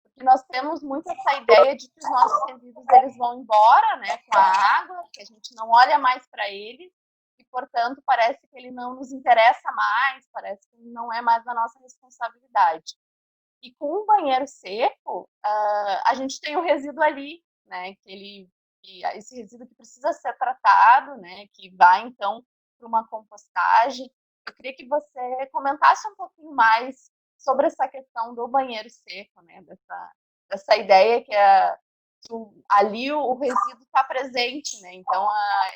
Porque nós temos muito essa ideia de que os nossos resíduos eles vão embora, né, com a água, que a gente não olha mais para eles, e, portanto, parece que ele não nos interessa mais, parece que não é mais da nossa responsabilidade. E com o banheiro seco, a gente tem o resíduo ali, né, esse resíduo que precisa ser tratado, né, que vai, então, para uma compostagem. Eu queria que você comentasse um pouquinho mais sobre essa questão do banheiro seco, né, dessa ideia que ali o resíduo está presente, né? Então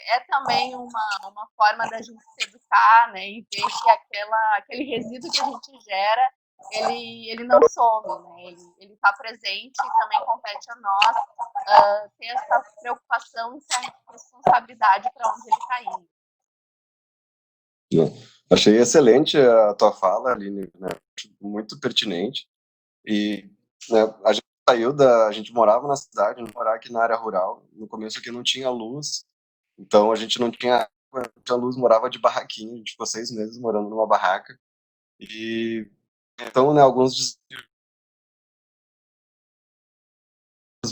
é também uma forma da gente se educar, né? E ver que aquele resíduo que a gente gera ele não some, né? Ele está presente e também compete a nós ter essa preocupação e essa responsabilidade para onde ele está indo. Achei excelente a tua fala, Aline, né? Muito pertinente. E, né, a gente morava na cidade, morava aqui na área rural. No começo aqui não tinha luz, então a gente não tinha água, não tinha luz, morava de barraquinha. A gente ficou 6 meses morando numa barraca. E então, né, alguns desafios,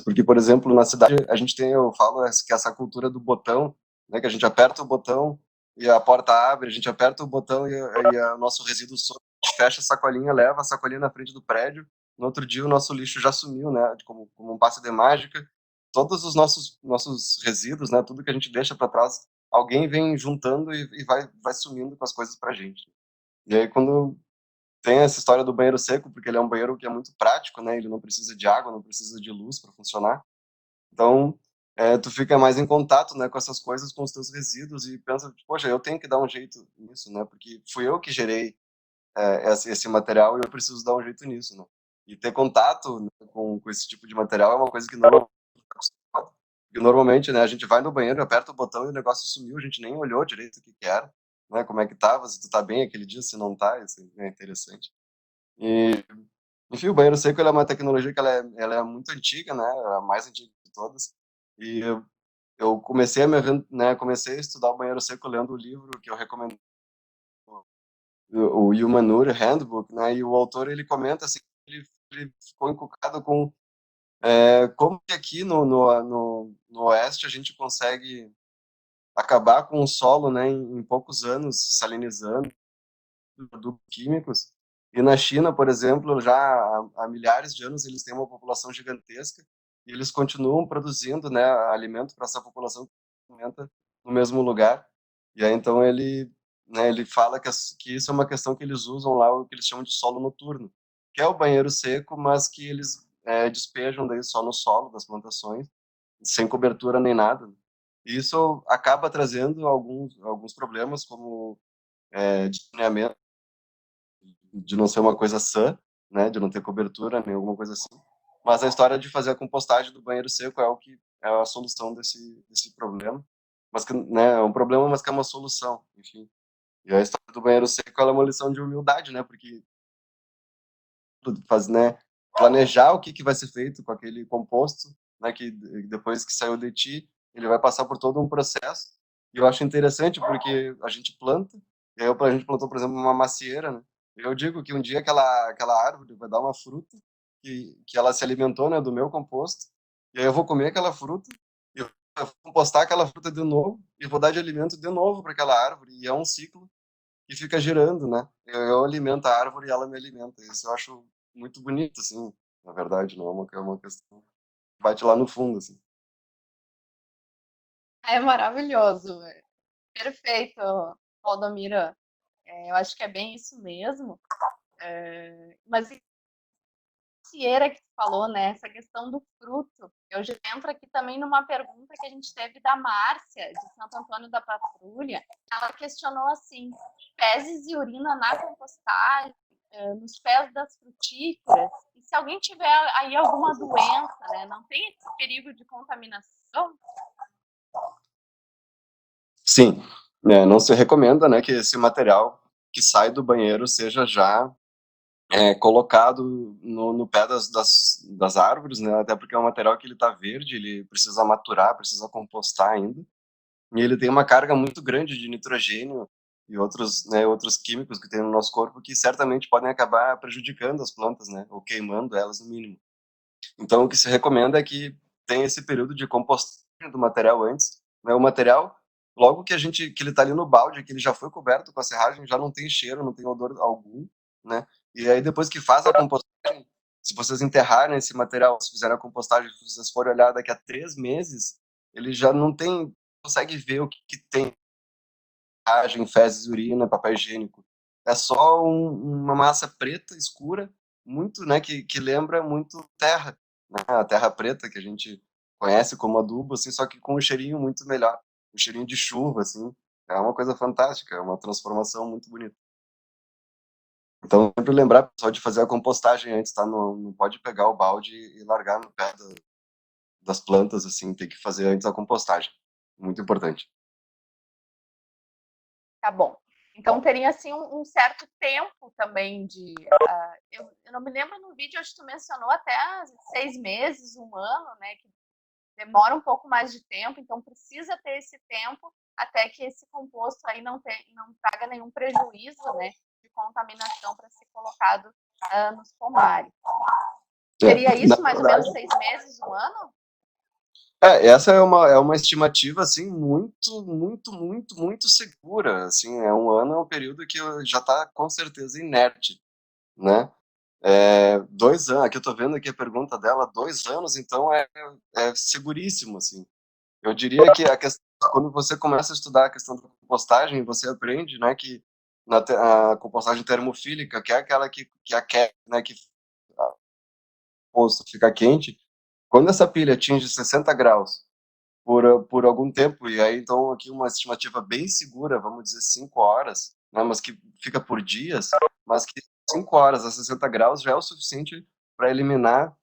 porque, por exemplo, na cidade a gente tem, eu falo, que essa cultura do botão, né, que a gente aperta o botão e a porta abre, a gente aperta o botão e o nosso resíduo some, a gente fecha a sacolinha, leva a sacolinha na frente do prédio, no outro dia o nosso lixo já sumiu, né, como um passe de mágica, todos os nossos resíduos, né, tudo que a gente deixa para trás, alguém vem juntando e vai sumindo com as coisas pra gente. E aí quando tem essa história do banheiro seco, porque ele é um banheiro que é muito prático, né, ele não precisa de água, não precisa de luz para funcionar, então, tu fica mais em contato, né, com essas coisas, com os teus resíduos e pensa, poxa, eu tenho que dar um jeito nisso, né, porque fui eu que gerei esse material e eu preciso dar um jeito nisso, né. E ter contato, né, com esse tipo de material é uma coisa que não porque normalmente, né, a gente vai no banheiro, aperta o botão e o negócio sumiu, a gente nem olhou direito o que que era, né, como é que tava, se tu tá bem aquele dia, se não tá, isso é interessante. E, enfim, o banheiro seco ele é uma tecnologia que ela é muito antiga, né, é a mais antiga de todas. E eu comecei né, comecei a estudar o banheiro seco lendo o livro que eu recomendo, o Humanure Handbook, né, e o autor ele comenta assim, ele ficou encucado com como que aqui no Oeste a gente consegue acabar com o solo, né, em poucos anos, salinizando produtos químicos. E na China, por exemplo, já há milhares de anos eles têm uma população gigantesca e eles continuam produzindo, né, alimento para essa população que aumenta no mesmo lugar. E aí então ele fala que isso é uma questão que eles usam lá, o que eles chamam de solo noturno, que é o banheiro seco, mas que eles despejam daí só no solo das plantações, sem cobertura nem nada. E isso acaba trazendo alguns problemas, como de saneamento, de não ser uma coisa sã, né, de não ter cobertura, nem alguma coisa assim. Mas a história de fazer a compostagem do banheiro seco é o que é a solução desse problema. Mas que, né, é um problema, mas que é uma solução, enfim. E a história do banheiro seco ela é uma lição de humildade, né, porque né, planejar o que vai ser feito com aquele composto, né, que depois que saiu de ti, ele vai passar por todo um processo. E eu acho interessante porque a gente planta, e aí a gente plantou, por exemplo, uma macieira, né? Eu digo que um dia aquela árvore vai dar uma fruta que ela se alimentou, né, do meu composto, e aí eu vou comer aquela fruta, e eu vou compostar aquela fruta de novo, e vou dar de alimento de novo para aquela árvore, e é um ciclo que fica girando, né? Eu alimento a árvore e ela me alimenta. Isso eu acho muito bonito, assim, na verdade, não é uma questão que bate lá no fundo, assim. É maravilhoso. Perfeito, Valdomiro. Eu acho que é bem isso mesmo. Mas macieira que tu falou, né? Essa questão do fruto. Eu já entro aqui também numa pergunta que a gente teve da Márcia, de Santo Antônio da Patrulha. Ela questionou assim: fezes e urina na compostagem, nos pés das frutíferas, e se alguém tiver aí alguma doença, né? Não tem esse perigo de contaminação? Sim, né, não se recomenda, né, que esse material que sai do banheiro seja já colocado no pé das árvores, né, até porque é um material que ele está verde, ele precisa maturar, precisa compostar ainda, e ele tem uma carga muito grande de nitrogênio e outros químicos que tem no nosso corpo que certamente podem acabar prejudicando as plantas, né, ou queimando elas no mínimo. Então, o que se recomenda é que tenha esse período de compostagem do material antes, né? O material, logo que ele está ali no balde, que ele já foi coberto com a serragem, já não tem cheiro, não tem odor algum, né? E aí depois que faz a compostagem, se vocês enterrarem esse material, se fizerem a compostagem, se vocês forem olhar daqui a 3 meses, ele já não tem, consegue ver o que tem, serragem, fezes, urina, papel higiênico. É só uma massa preta, escura, muito, né, que lembra muito terra, né, a terra preta que a gente conhece como adubo, assim, só que com um cheirinho muito melhor, um cheirinho de chuva, assim, é uma coisa fantástica, é uma transformação muito bonita. Então, sempre lembrar, pessoal, de fazer a compostagem antes, tá? Não pode pegar o balde e largar no pé das plantas, assim, tem que fazer antes a compostagem, muito importante. Tá bom. Então teria assim um certo tempo também de. Eu não me lembro no vídeo, acho que tu mencionou até 6 meses, um ano, né? Que demora um pouco mais de tempo, então precisa ter esse tempo até que esse composto aí não traga nenhum prejuízo, né? De contaminação para ser colocado nos pomares. Seria isso mais ou menos 6 meses, um ano? Essa é uma estimativa, assim, muito, muito, muito, muito segura, assim, um ano é um período que já está com certeza inerte, né? 2 anos, aqui eu tô vendo aqui a pergunta dela, 2 anos, então é seguríssimo, assim. Eu diria que quando você começa a estudar a questão da compostagem, você aprende, né, que a compostagem termofílica, que é aquela que aquece, né, que o composto fica quente, quando essa pilha atinge 60 graus por algum tempo, e aí então aqui uma estimativa bem segura, vamos dizer 5 horas, né, mas que fica por dias, mas que 5 horas a 60 graus já é o suficiente para eliminar,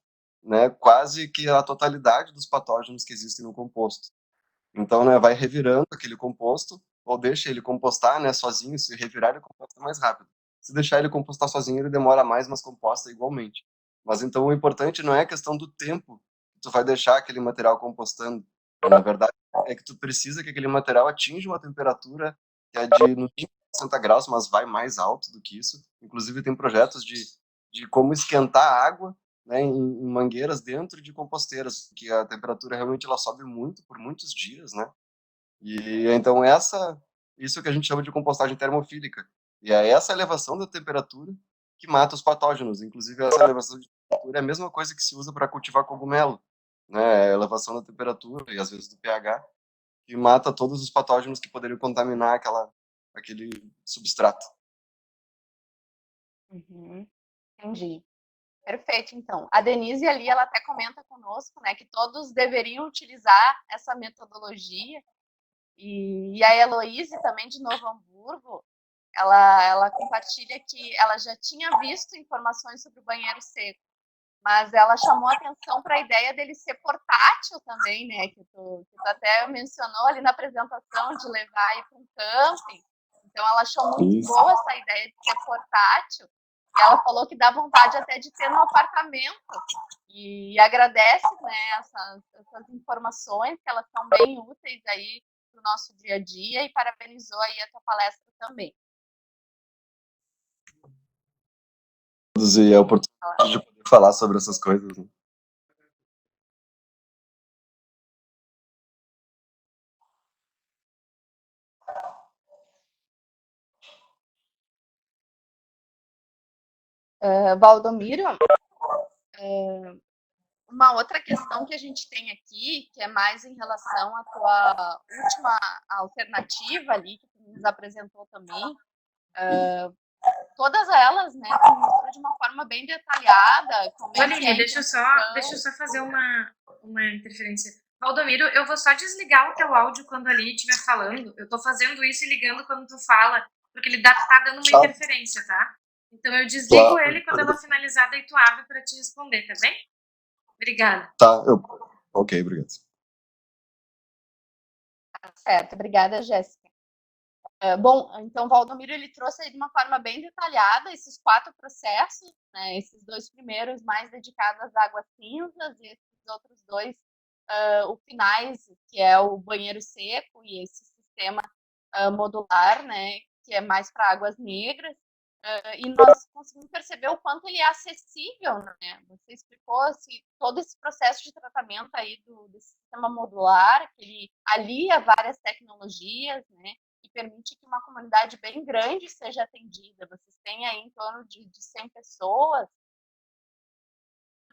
né, quase que a totalidade dos patógenos que existem no composto. Então, né, vai revirando aquele composto, ou deixa ele compostar, né, sozinho, se revirar ele composta mais rápido. Se deixar ele compostar sozinho, ele demora mais, mas composta igualmente. Mas então o importante não é a questão do tempo que tu vai deixar aquele material compostando. Na verdade, é que tu precisa que aquele material atinja uma temperatura que é de no mínimo 60 graus, mas vai mais alto do que isso. Inclusive tem projetos de como esquentar a água, né, em mangueiras dentro de composteiras, que a temperatura realmente ela sobe muito por muitos dias, né? E então isso que a gente chama de compostagem termofílica. E é essa elevação da temperatura que mata os patógenos. Inclusive essa elevação de temperatura é a mesma coisa que se usa para cultivar cogumelo, né? A elevação da temperatura e às vezes do pH que mata todos os patógenos que poderiam contaminar aquele substrato. Uhum, entendi. Perfeito, então. A Denise ali, ela até comenta conosco, né, que todos deveriam utilizar essa metodologia. E a Heloíse, também de Novo Hamburgo, ela compartilha que ela já tinha visto informações sobre o banheiro seco, mas ela chamou atenção para a ideia dele ser portátil também, né, que tu até mencionou ali na apresentação, de levar aí para um camping. Então, ela achou muito boa essa ideia de ser portátil. E ela falou que dá vontade até de ter no apartamento. E agradece, né, essas informações, que elas são bem úteis aí para o nosso dia a dia, e parabenizou aí a tua palestra também. E a oportunidade de poder falar sobre essas coisas, né? Valdomiro, uma outra questão que a gente tem aqui, que é mais em relação à tua última alternativa ali, que tu nos apresentou também, todas elas, né, tu mostrou de uma forma bem detalhada como é que Aline, é a deixa eu implantação. só fazer uma interferência. Valdomiro, eu vou só desligar o teu áudio quando a Aline estiver falando. Eu tô fazendo isso e ligando quando tu fala, porque ele tá dando uma interferência, tá? Então eu desligo ele quando ela finalizar, daí tu abre para te responder, tá bem? Obrigada. Tá, ok, obrigado. Certo, obrigada, Jéssica. Bom, então, Valdomiro, ele trouxe aí de uma forma bem detalhada esses 4 processos, né, esses 2 primeiros mais dedicados às águas cinzas, e esses outros 2, o finais, que é o banheiro seco e esse sistema modular, né, que é mais para águas negras. E nós conseguimos perceber o quanto ele é acessível, né? Você explicou todo esse processo de tratamento aí desse sistema modular, que ele alia várias tecnologias, né? E permite que uma comunidade bem grande seja atendida. Vocês têm aí em torno de 100 pessoas,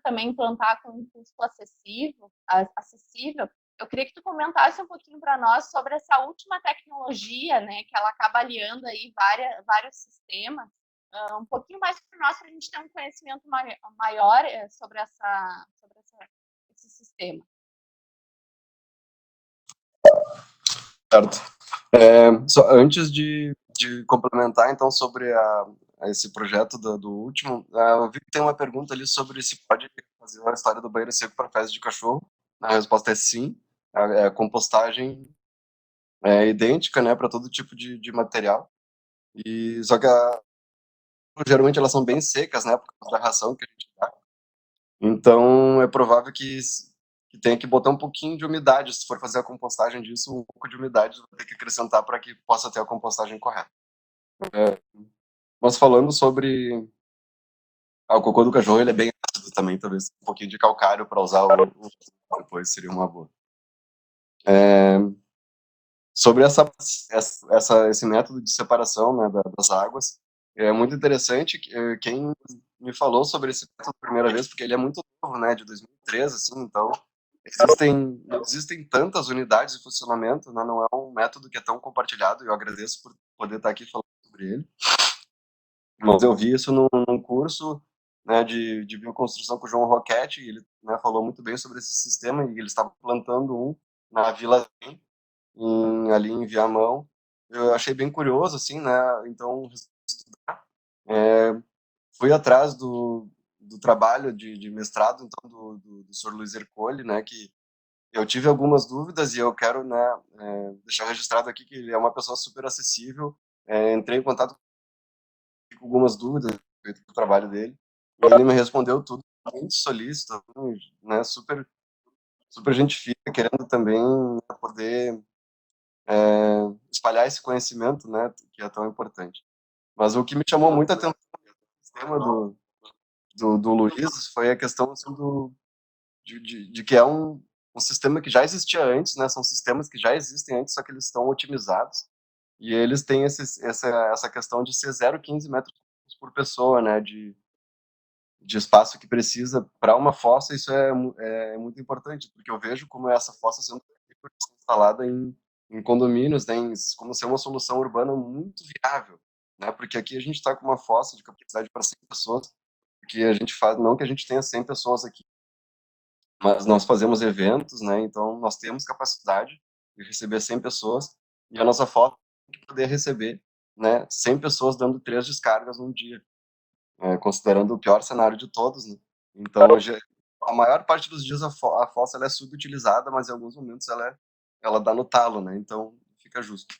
também implantar com um custo acessível. Eu queria que tu comentasse um pouquinho para nós sobre essa última tecnologia, né, que ela acaba aliando aí vários sistemas, um pouquinho mais para nós, para a gente ter um conhecimento maior sobre esse sistema. Certo. Só antes de complementar, então, sobre esse projeto do último, eu vi que tem uma pergunta ali sobre se pode fazer uma história do banheiro seco para fezes de cachorro. A resposta é sim. A compostagem é idêntica, né, para todo tipo de material. E só que geralmente elas são bem secas, né, por causa da ração que a gente dá. Então é provável que tenha que botar um pouquinho de umidade. Se for fazer a compostagem disso, um pouco de umidade vai ter que acrescentar para que possa ter a compostagem correta. Mas falando sobre o cocô do cachorro, ele é bem ácido também, talvez um pouquinho de calcário para usar depois seria uma boa. Sobre esse método de separação, né, das águas, é muito interessante. Quem me falou sobre esse método a primeira vez, porque ele é muito novo, né, de 2013, assim, então não existem tantas unidades de funcionamento, né, não é um método que é tão compartilhado, e eu agradeço por poder estar aqui falando sobre ele. Mas eu vi isso num curso, né, de bioconstrução com o João Roquette, e ele, né, falou muito bem sobre esse sistema, e ele estava plantando um na Vila Zen, ali em Viamão. Eu achei bem curioso, assim, né, então, fui atrás do trabalho de mestrado, então, do Sr. Luiz Ercole, né, que eu tive algumas dúvidas e eu quero, né, deixar registrado aqui que ele é uma pessoa super acessível. Entrei em contato com algumas dúvidas a respeito do trabalho dele e ele me respondeu tudo, muito solícito, né, super gente fina, querendo também poder espalhar esse conhecimento, né, que é tão importante. Mas o que me chamou muita atenção no sistema do Luiz foi a questão assim, de que é um sistema que já existia antes, né? São sistemas que já existem antes, só que eles estão otimizados. E eles têm essa questão de ser 0,15 metros por pessoa, né? De espaço que precisa para uma fossa. Isso é muito importante, porque eu vejo como essa fossa sendo instalada em condomínios, né? Como ser uma solução urbana muito viável, né? Porque aqui a gente está com uma fossa de capacidade para 100 pessoas, que a gente faz, não que a gente tenha 100 pessoas aqui, mas nós fazemos eventos, né? Então nós temos capacidade de receber 100 pessoas e a nossa foto tem que poder receber, né? 100 pessoas dando 3 descargas num dia, considerando o pior cenário de todos, né? Então a maior parte dos dias a fossa ela é subutilizada, mas em alguns momentos ela dá no talo, né? Então fica justo.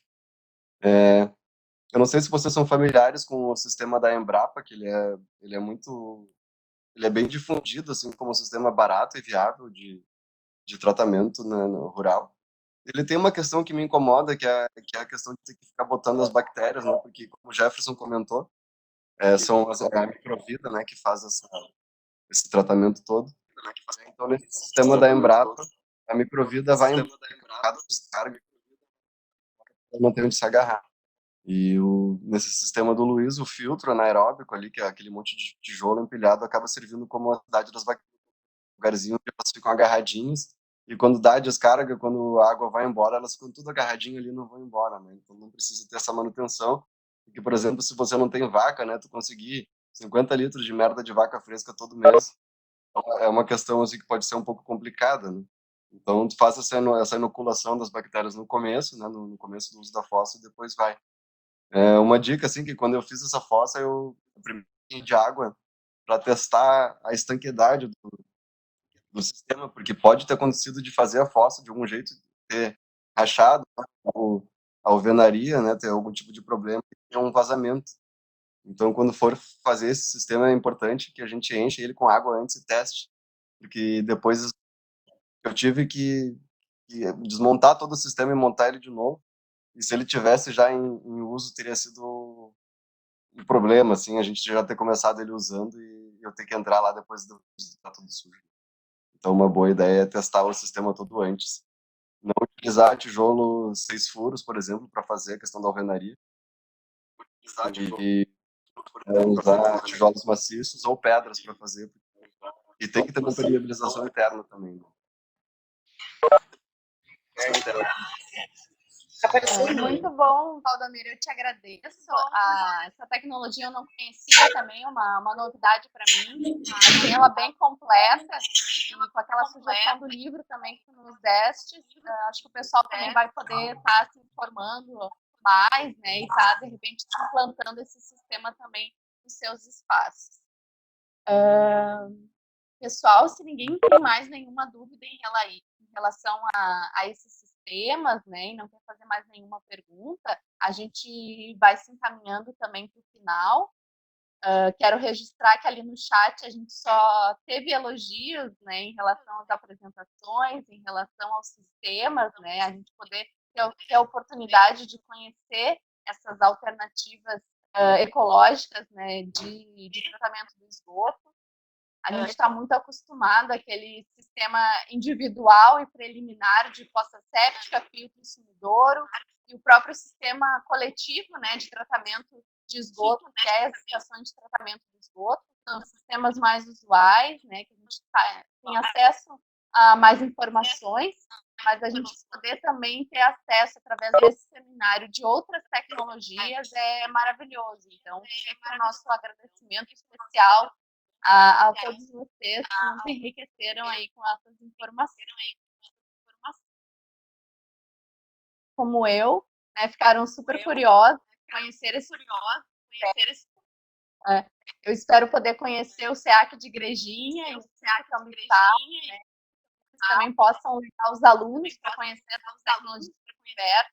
Eu não sei se vocês são familiares com o sistema da Embrapa, que ele é bem difundido assim como um sistema barato e viável de tratamento, né, no rural. Ele tem uma questão que me incomoda, que é a questão de ter que ficar botando as bactérias, né, porque, como o Jefferson comentou, é a microvida, né, que faz esse tratamento todo. Então, nesse sistema da Embrapa, a microvida vai em cada descarga para não ter onde se agarrar. E nesse sistema do Luiz, o filtro anaeróbico ali, que é aquele monte de tijolo empilhado, acaba servindo como a cidade das bactérias, lugarzinho onde elas ficam agarradinhas, e quando dá a descarga, quando a água vai embora, elas ficam tudo agarradinhas ali e não vão embora, né? Então não precisa ter essa manutenção, porque, por exemplo, se você não tem vaca, né, tu conseguir 50 litros de merda de vaca fresca todo mês, é uma questão assim que pode ser um pouco complicada, né? Então tu faz essa inoculação das bactérias no começo, né, no começo do uso da fossa, e depois vai. Uma dica, assim, que quando eu fiz essa fossa, eu imprimi de água para testar a estanqueidade do sistema, porque pode ter acontecido de fazer a fossa de algum jeito, ter rachado, né, ou a alvenaria, né, ter algum tipo de problema, e ter um vazamento. Então, quando for fazer esse sistema, é importante que a gente enche ele com água antes e teste, porque depois eu tive que desmontar todo o sistema e montar ele de novo, e se ele tivesse já em uso, teria sido um problema, assim, a gente já ter começado ele usando e eu ter que entrar lá depois de estar tudo sujo. Então, uma boa ideia é testar o sistema todo antes. Não utilizar tijolo 6 furos, por exemplo, para fazer a questão da alvenaria. E usar tijolos maciços ou pedras para fazer. E tem que ter uma permeabilização interna também. Né? Muito bom, Valdomiro, eu te agradeço. Essa tecnologia eu não conhecia também, uma novidade para mim. Achei ela bem completa e com aquela sugestão do livro também que tu nos deste, acho que o pessoal também vai poder estar se informando mais, né, e estar, de repente, implantando esse sistema também nos seus espaços. Pessoal, se ninguém tem mais nenhuma dúvida em relação a esses sistemas, né, e não quer fazer mais nenhuma pergunta, a gente vai se encaminhando também para o final. Quero registrar que ali no chat a gente só teve elogios, né, em relação às apresentações, em relação aos sistemas, né, a gente poder ter a oportunidade de conhecer essas alternativas ecológicas, né, de tratamento do esgoto. A gente está muito acostumado àquele sistema individual e preliminar de fossa séptica, filtro e sumidouro, e o próprio sistema coletivo, né, de tratamento de esgoto, que é as estações de tratamento de esgoto. São sistemas mais usuais, né, que a gente tem acesso a mais informações, mas a gente poder também ter acesso através desse seminário de outras tecnologias é maravilhoso. Então, fica o nosso agradecimento especial a todos vocês que nos enriqueceram aí com essas informações. Como eu, né, ficaram super curiosos em conhecer esse Eu espero poder conhecer o SEAC de Igrejinha e o SEAC Ambipar, né? Vocês também possam levar os alunos para conhecer as tecnologias de perto.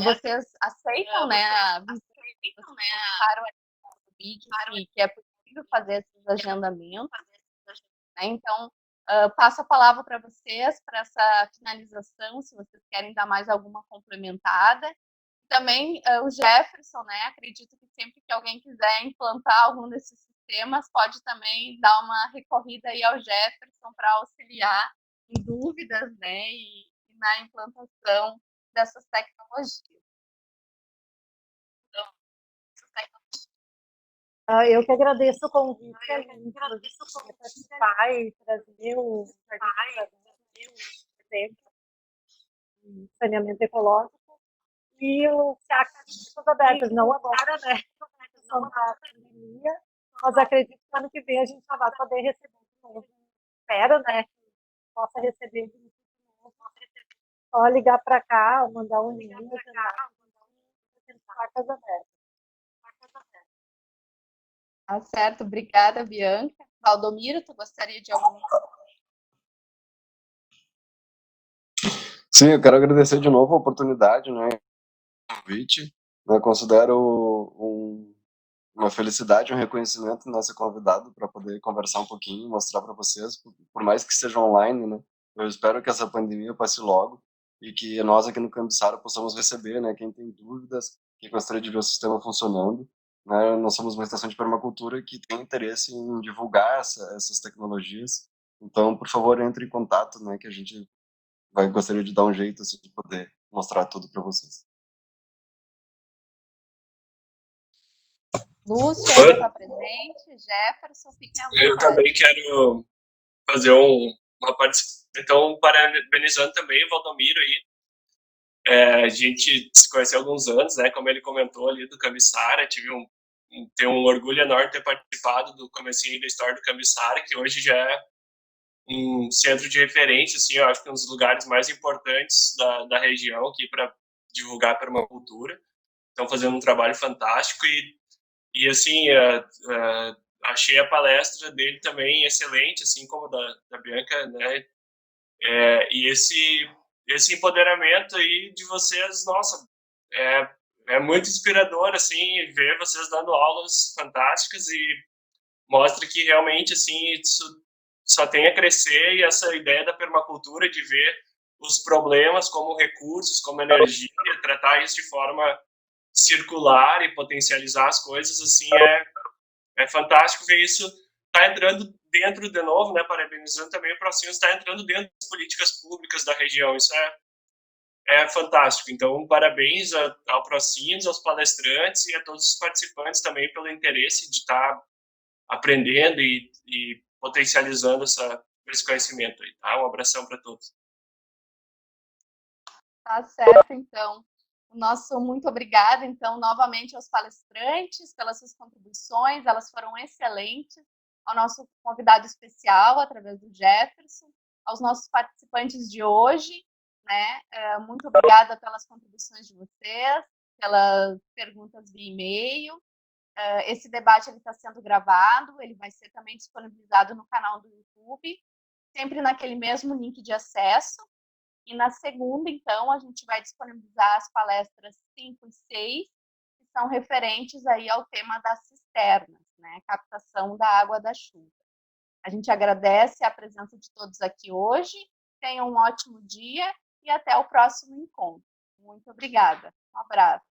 Vocês aceitam, né, para o vídeo que é possível fazer esses agendamentos, né? Então, passo a palavra para vocês, para essa finalização, se vocês querem dar mais alguma complementada. Também o Jefferson, né? Acredito que sempre que alguém quiser implantar algum desses sistemas, pode também dar uma recorrida aí ao Jefferson para auxiliar em dúvidas, né? E na implantação dessas tecnologias. Eu que agradeço o convite, Aline, de participar e trazer o exemplo de saneamento ecológico. E o SEAC está de portas abertas, não agora, né? Não da pandemia, mas acredito que ano que vem a gente já vai poder receber de novo. Espero, né? Que possa receber de novo. Só ligar para cá, mandar um e-mail, portas abertas. Tá certo, obrigada, Bianca. Valdomiro, tu gostaria de algum? Sim, eu quero agradecer de novo a oportunidade, né, o convite. Eu considero uma felicidade, um reconhecimento de nós ser convidado para poder conversar um pouquinho, mostrar para vocês, por mais que seja online, né? Eu espero que essa pandemia passe logo e que nós aqui no Cambissara possamos receber, né, quem tem dúvidas, quem gostaria de ver o sistema funcionando, né? Nós somos uma estação de permacultura que tem interesse em divulgar essas tecnologias. Então, por favor, entre em contato, né, que a gente gostaria de dar um jeito assim, de poder mostrar tudo para vocês. Lúcio ainda está presente, Jefferson, fiquem à vontade. Eu também quero fazer uma participação, então, parabenizando também o Valdomiro aí. A gente se conheceu há alguns anos, né, como ele comentou ali do Cambissara, tenho um orgulho enorme de ter participado do comecinho da história do Cambissara, que hoje já é um centro de referência, assim, eu acho que é um dos lugares mais importantes da região aqui para divulgar a permacultura. Estão fazendo um trabalho fantástico e assim, achei a palestra dele também excelente, assim como da Bianca, né? E esse empoderamento aí de vocês, nossa, é muito inspirador, assim, ver vocês dando aulas fantásticas e mostra que realmente, assim, isso só tem a crescer e essa ideia da permacultura de ver os problemas como recursos, como energia, tratar isso de forma circular e potencializar as coisas, assim, é fantástico ver isso tá entrando dentro, de novo, né, parabenizando também o Procinos, está entrando dentro das políticas públicas da região, isso é fantástico. Então, parabéns ao Procinos, aos palestrantes e a todos os participantes também pelo interesse de estar aprendendo e potencializando esse conhecimento aí, tá? Um abração para todos. Tá certo, então. O nosso muito obrigada, então, novamente aos palestrantes pelas suas contribuições, elas foram excelentes. Ao nosso convidado especial, através do Jefferson, aos nossos participantes de hoje, né? Muito obrigada pelas contribuições de vocês, pelas perguntas via e-mail. Esse debate está sendo gravado, ele vai ser também disponibilizado no canal do YouTube, sempre naquele mesmo link de acesso. E na segunda, então, a gente vai disponibilizar as palestras 5 e 6, que são referentes aí ao tema das cisternas, né? Captação da água da chuva. A gente agradece a presença de todos aqui hoje, tenham um ótimo dia e até o próximo encontro. Muito obrigada. Um abraço.